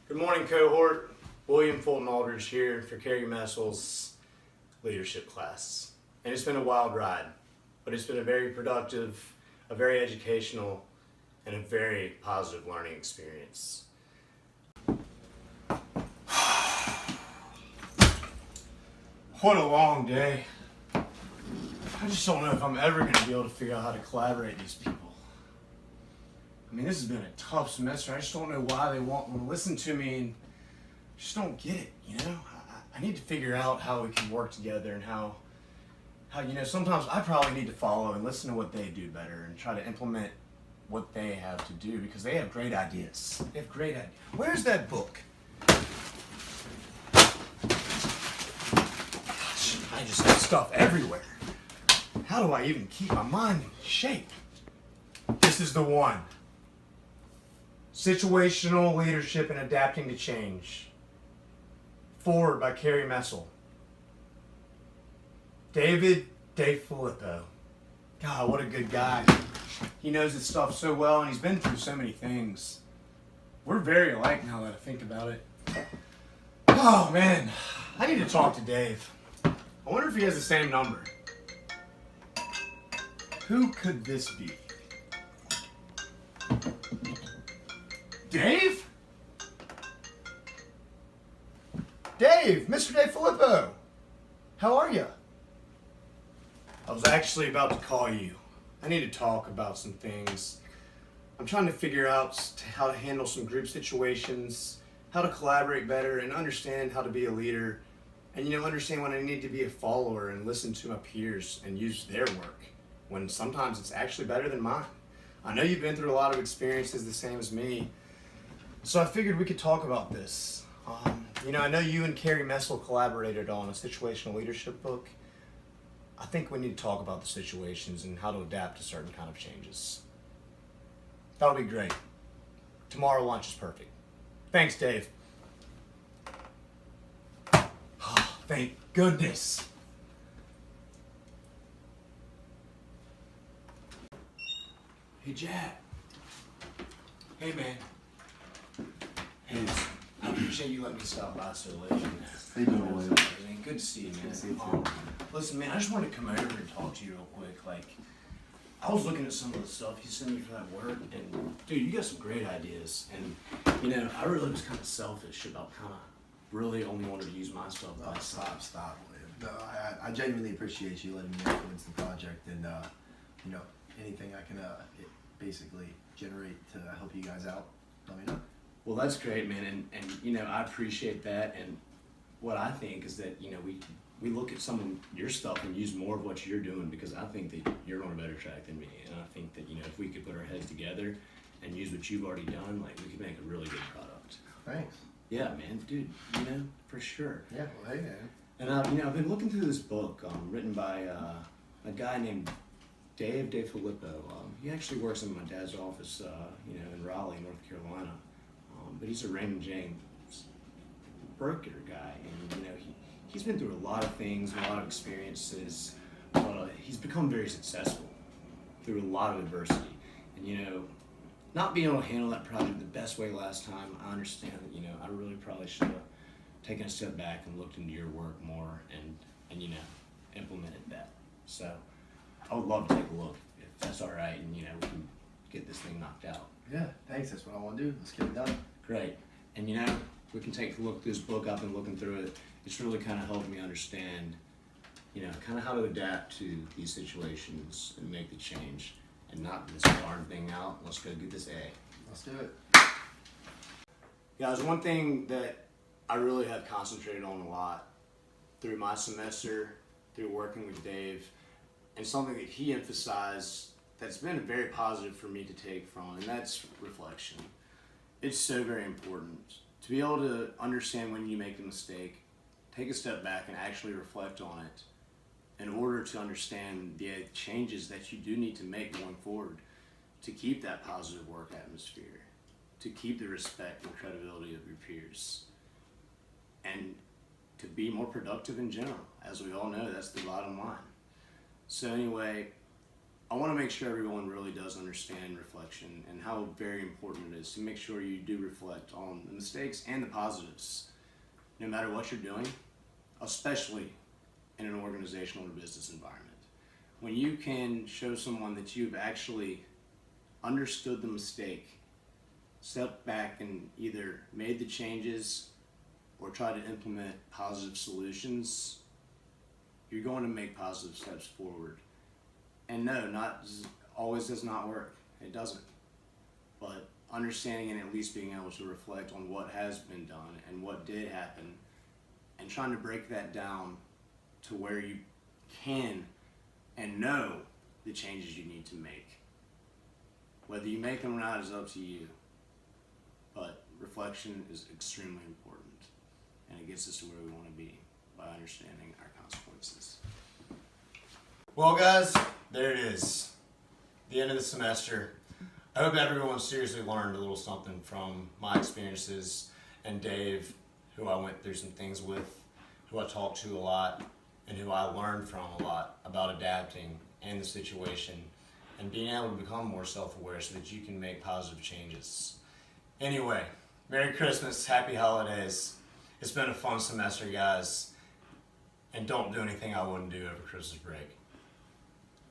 Good morning, cohort. William Fulton Aldridge here for Carrie Messal's leadership class. And it's been a wild ride, but it's been a very productive, a very educational, and a very positive learning experience. What a long day. I just don't know if I'm ever going to be able to figure out how to collaborate with these people. I mean, this has been a tough semester. I just don't know why they want to listen to me and just don't get it, you know? I need to figure out how we can work together and how sometimes I probably need to follow and listen to what they do better and try to implement what they have to do because they have great ideas. They have great ideas. Where's that book? Gosh, I just have stuff everywhere. How do I even keep my mind in shape? This is the one. Situational Leadership and Adapting to Change. Forward by Carrie Messal. David DeFilippo. God, what a good guy. He knows his stuff so well and he's been through so many things. We're very alike now that I think about it. Oh man, I need to talk to Dave. I wonder if he has the same number. Who could this be? Dave? Dave, Mr. DeFilippo. How are you? I was actually about to call you. I need to talk about some things. I'm trying to figure out how to handle some group situations, how to collaborate better, and understand how to be a leader. And understand when I need to be a follower and listen to my peers and use their work, when sometimes it's actually better than mine. I know you've been through a lot of experiences the same as me, so I figured we could talk about this. I know you and Carrie Messal collaborated on a situational leadership book. I think we need to talk about the situations and how to adapt to certain kind of changes. That'll be great. Tomorrow lunch is perfect. Thanks, Dave. Oh, thank goodness. Hey, Jack. Hey, man. Hey, I appreciate you letting me stop by so late. How you doing, Willy? Good to see you, man. Good to see you too. Listen, man, I just wanted to come over and talk to you real quick. I was looking at some of the stuff you sent me for that work, and dude, you got some great ideas. And I really was kind of selfish about really only wanted to use my stuff. Stop, William. No, I genuinely appreciate you letting me influence the project, and anything I can basically generate to help you guys out, let me know. Well, that's great, man, and I appreciate that. And what I think is that we look at some of your stuff and use more of what you're doing because I think that you're on a better track than me, and I think that if we could put our heads together and use what you've already done, we could make a really good product. Thanks. Yeah, man, dude, for sure. Yeah, well, hey, man. And I've been looking through this book written by a guy named Dave DeFilippo. He actually works in my dad's office, in Raleigh, North Carolina. But he's a Raymond James Berkshire guy, and he's been through a lot of things, a lot of experiences. But he's become very successful through a lot of adversity. And not being able to handle that project the best way last time, I understand that I really probably should have taken a step back and looked into your work more and implemented that. So I would love to take a look if that's all right, and we can get this thing knocked out. Yeah, thanks. That's what I want to do. Let's get it done. Great. And we can take a look through this book. I've been looking through it. It's really kind of helped me understand, kind of how to adapt to these situations and make the change and knock this darn thing out. Let's go get this A. Let's do it. Guys, one thing that I really have concentrated on a lot through my semester, through working with Dave, and something that he emphasized that's been very positive for me to take from, and that's reflection. It's so very important to be able to understand when you make a mistake, take a step back and actually reflect on it in order to understand the changes that you do need to make going forward to keep that positive work atmosphere, to keep the respect and credibility of your peers, and to be more productive in general. As we all know, that's the bottom line. So anyway, I want to make sure everyone really does understand reflection and how very important it is to make sure you do reflect on the mistakes and the positives, no matter what you're doing, especially in an organizational or business environment. When you can show someone that you've actually understood the mistake, stepped back and either made the changes or tried to implement positive solutions, you're going to make positive steps forward. And no, not always does not work. It doesn't. But understanding and at least being able to reflect on what has been done and what did happen, and trying to break that down to where you can and know the changes you need to make. Whether you make them or not is up to you. But reflection is extremely important, and it gets us to where we want to be by understanding our consequences. Well, guys, there it is. The end of the semester. I hope everyone seriously learned a little something from my experiences and Dave, who I went through some things with, who I talked to a lot, and who I learned from a lot about adapting and the situation and being able to become more self-aware so that you can make positive changes. Anyway, Merry Christmas, Happy Holidays. It's been a fun semester, guys. And don't do anything I wouldn't do over Christmas break.